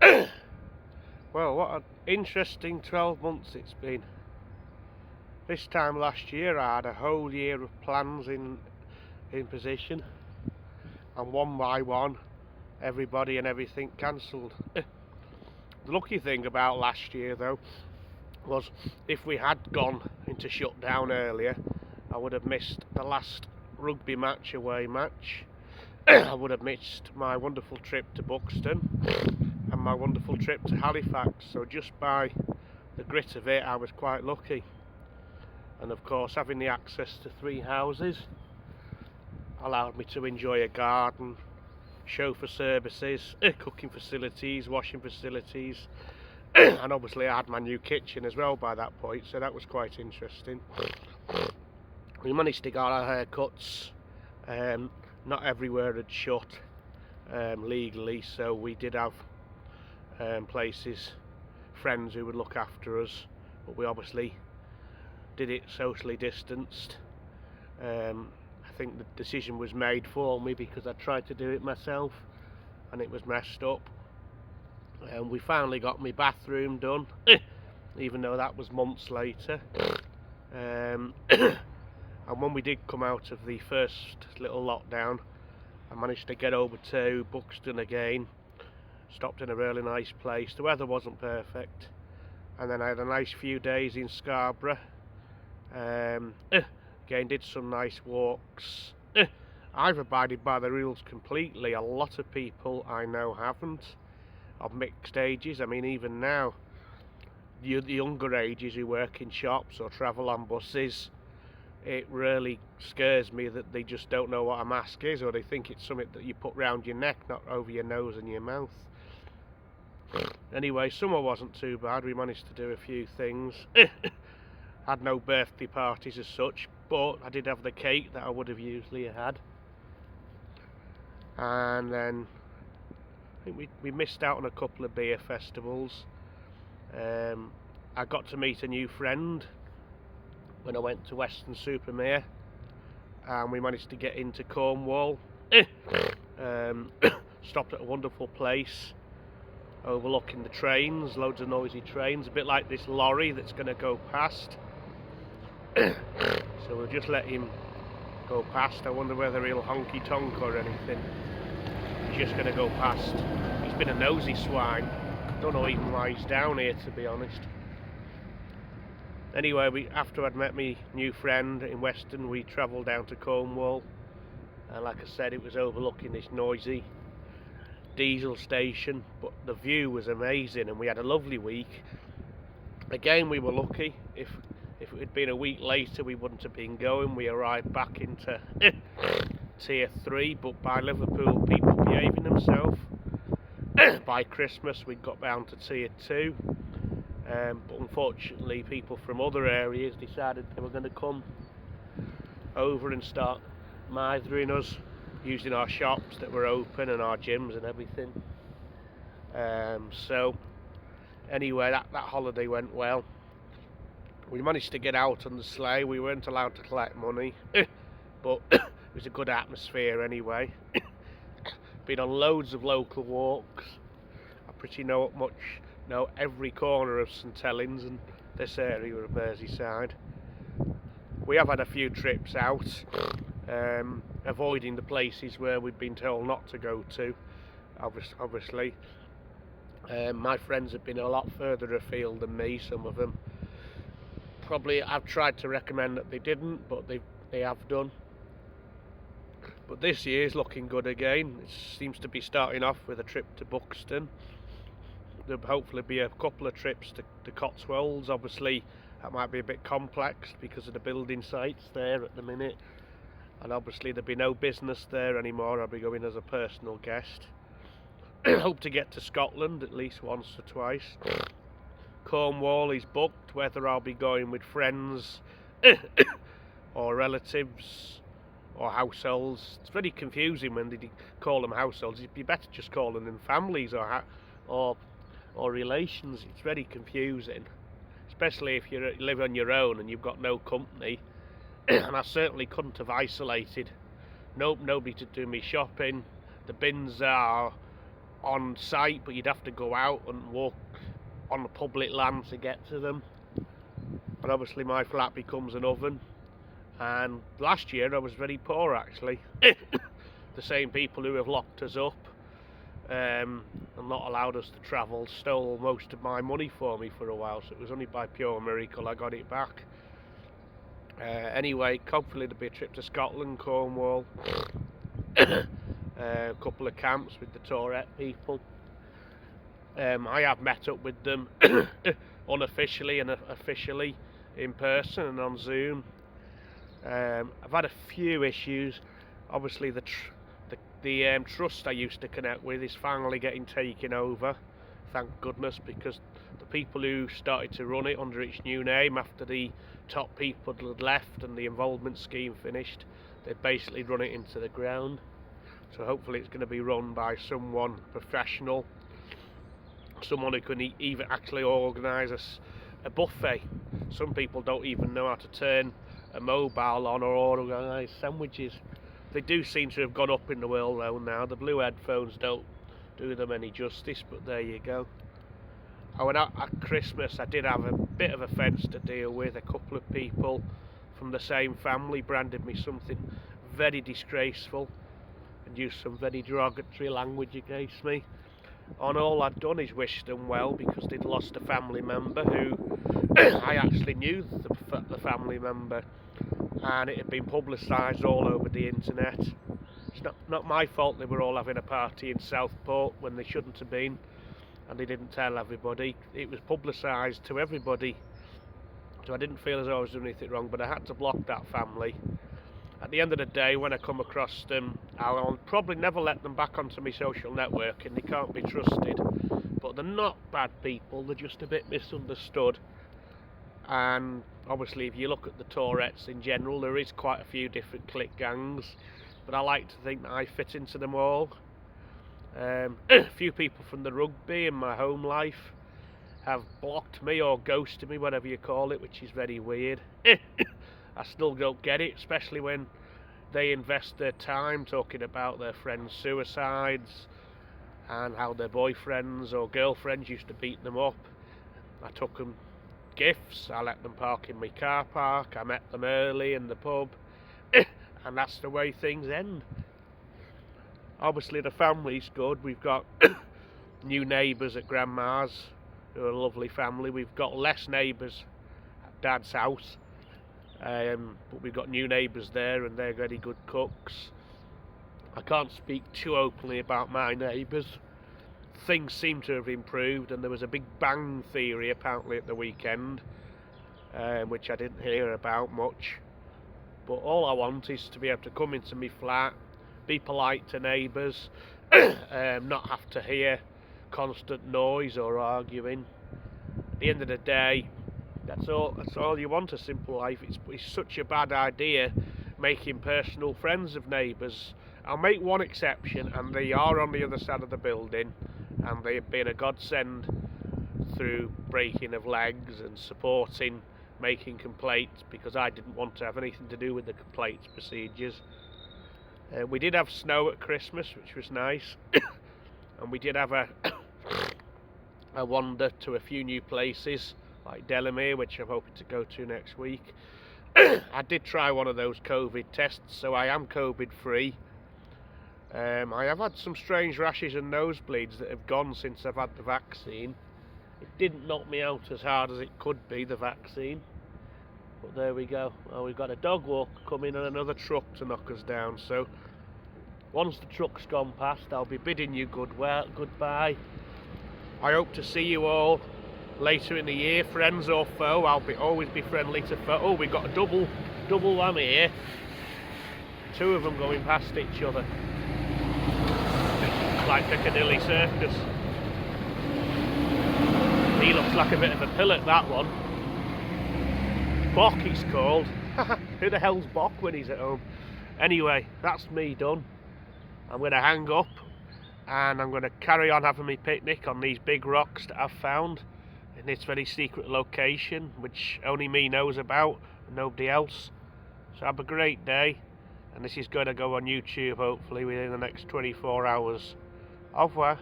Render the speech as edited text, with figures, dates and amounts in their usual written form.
Well, what an interesting 12 months it's been. This time last year I had a whole year of plans in position, and one by one everybody and everything cancelled. The lucky thing about last year though was if we had gone into shutdown earlier, I would have missed the last rugby match, away match. I would have missed my wonderful trip to Buxton and my wonderful trip to Halifax, so just by the grit of it I was quite lucky. And of course having the access to 3 houses allowed me to enjoy a garden, chauffeur services, cooking facilities, washing facilities, and obviously I had my new kitchen as well by that point, so that was quite interesting. We managed to get our haircuts. Not everywhere had shut legally, so we did have places, friends who would look after us, but we obviously did it socially distanced. I think the decision was made for me because I tried to do it myself and it was messed up. And we finally got my bathroom done, even though that was months later. And when we did come out of the first little lockdown, I managed to get over to Buxton again, stopped in a really nice place. The weather wasn't perfect, and then I had a nice few days in Scarborough. Again, did some nice walks. I've abided by the rules completely. A lot of people I know haven't, of mixed ages. I mean, even now, the younger ages who work in shops or travel on buses, it really scares me that they just don't know what a mask is, or they think it's something that you put round your neck, not over your nose and your mouth. Anyway, summer wasn't too bad. We managed to do a few things. Had no birthday parties as such, but I did have the cake that I would have usually had. And then I think we missed out on a couple of beer festivals. I got to meet a new friend when I went to Weston-super-Mare, and we managed to get into Cornwall. Stopped at a wonderful place overlooking the trains, loads of noisy trains, a bit like this lorry that's going to go past. So we'll just let him go past. I wonder whether he'll honky tonk or anything. He's just going to go past. He's been a nosy swine. Don't know even why he's down here, to be honest. Anyway, after I'd met my new friend in Weston, we travelled down to Cornwall, and like I said, it was overlooking this noisy diesel station, but the view was amazing and we had a lovely week. Again, we were lucky. If it had been a week later, we wouldn't have been going. We arrived back into tier 3, but by Liverpool people behaving themselves, by Christmas we got down to tier 2. But unfortunately people from other areas decided they were going to come over and start mithering us, using our shops that were open and our gyms and everything. So anyway, that holiday went well. We managed to get out on the sleigh. We weren't allowed to collect money, but it was a good atmosphere anyway. Been on loads of local walks. I pretty know every corner of St Helens and this area of Merseyside. We have had a few trips out, avoiding the places where we've been told not to go to, obviously. My friends have been a lot further afield than me, some of them. Probably I've tried to recommend that they didn't, but they have done. But this year's looking good again. It seems to be starting off with a trip to Buxton. There'll hopefully be a couple of trips to the Cotswolds. Obviously that might be a bit complex because of the building sites there at the minute, and obviously there'll be no business there anymore. I'll be going as a personal guest. Hope to get to Scotland at least once or twice. Cornwall is booked, whether I'll be going with friends or relatives or households. It's very confusing when they call them households. It'd be better just calling them families or relations. It's very confusing, especially if you live on your own and you've got no company. And I certainly couldn't have isolated. Nobody to do me shopping. The bins are on site, but you'd have to go out and walk on the public land to get to them. And obviously my flat becomes an oven. And last year I was very poor, actually. The same people who have locked us up and not allowed us to travel stole most of my money for me for a while, so it was only by pure miracle I got it back. Anyway, hopefully there'll be a trip to Scotland, Cornwall, a couple of camps with the Tourette people. I have met up with them unofficially and officially in person and on Zoom. I've had a few issues. Obviously the trust I used to connect with is finally getting taken over, thank goodness, because the people who started to run it under its new name after the top people had left and the involvement scheme finished, they basically run it into the ground. So hopefully it's going to be run by someone professional, someone who can even actually organise a buffet. Some people don't even know how to turn a mobile on or organise sandwiches. They do seem to have gone up in the world though now. The blue headphones don't do them any justice, but there you go. Oh, and at Christmas I did have a bit of offence to deal with. A couple of people from the same family branded me something very disgraceful and used some very derogatory language against me. And all I'd done is wish them well because they'd lost a family member who I actually knew the family member, and it had been publicised all over the internet. It's not my fault they were all having a party in Southport when they shouldn't have been, and they didn't tell everybody. It was publicised to everybody, so I didn't feel as though I was doing anything wrong, but I had to block that family. At the end of the day, when I come across them, I'll probably never let them back onto my social network, and they can't be trusted. But they're not bad people, they're just a bit misunderstood. And obviously if you look at the Tourettes in general, there is quite a few different clique gangs, but I like to think that I fit into them all. A few people from the rugby in my home life have blocked me or ghosted me, whatever you call it, which is very weird. I still don't get it, especially when they invest their time talking about their friends' suicides and how their boyfriends or girlfriends used to beat them up. I took them gifts, I let them park in my car park, I met them early in the pub, and that's the way things end. Obviously the family's good. We've got new neighbours at Grandma's who are a lovely family. We've got less neighbours at Dad's house, but we've got new neighbours there and they're very good cooks. I can't speak too openly about my neighbours. Things seem to have improved, and there was a Big Bang Theory apparently at the weekend, which I didn't hear about much. But all I want is to be able to come into my flat, be polite to neighbours, not have to hear constant noise or arguing. At the end of the day, that's all you want, a simple life. It's such a bad idea making personal friends of neighbours. I'll make one exception, and they are on the other side of the building, and they have been a godsend through breaking of legs and supporting making complaints, because I didn't want to have anything to do with the complaints procedures. We did have snow at Christmas, which was nice, and we did have a wander to a few new places like Delamere, which I'm hoping to go to next week. I did try one of those COVID tests, so I am COVID free. I have had some strange rashes and nosebleeds that have gone since I've had the vaccine. It didn't knock me out as hard as it could be, the vaccine. But there we go. Well, we've got a dog walk coming and another truck to knock us down. So once the truck's gone past, I'll be bidding you goodbye. I hope to see you all later in the year, friends or foe. I'll always be friendly to foe. Oh, we've got a double whammy here. Two of them going past each other. Like Piccadilly Circus. He looks like a bit of a pillock, that one. Bock he's called. Who the hell's Bock when he's at home? Anyway, that's me done. I'm going to hang up and I'm going to carry on having my picnic on these big rocks that I've found in this very secret location, which only me knows about and nobody else. So have a great day, and this is going to go on YouTube hopefully within the next 24 hours. Au revoir.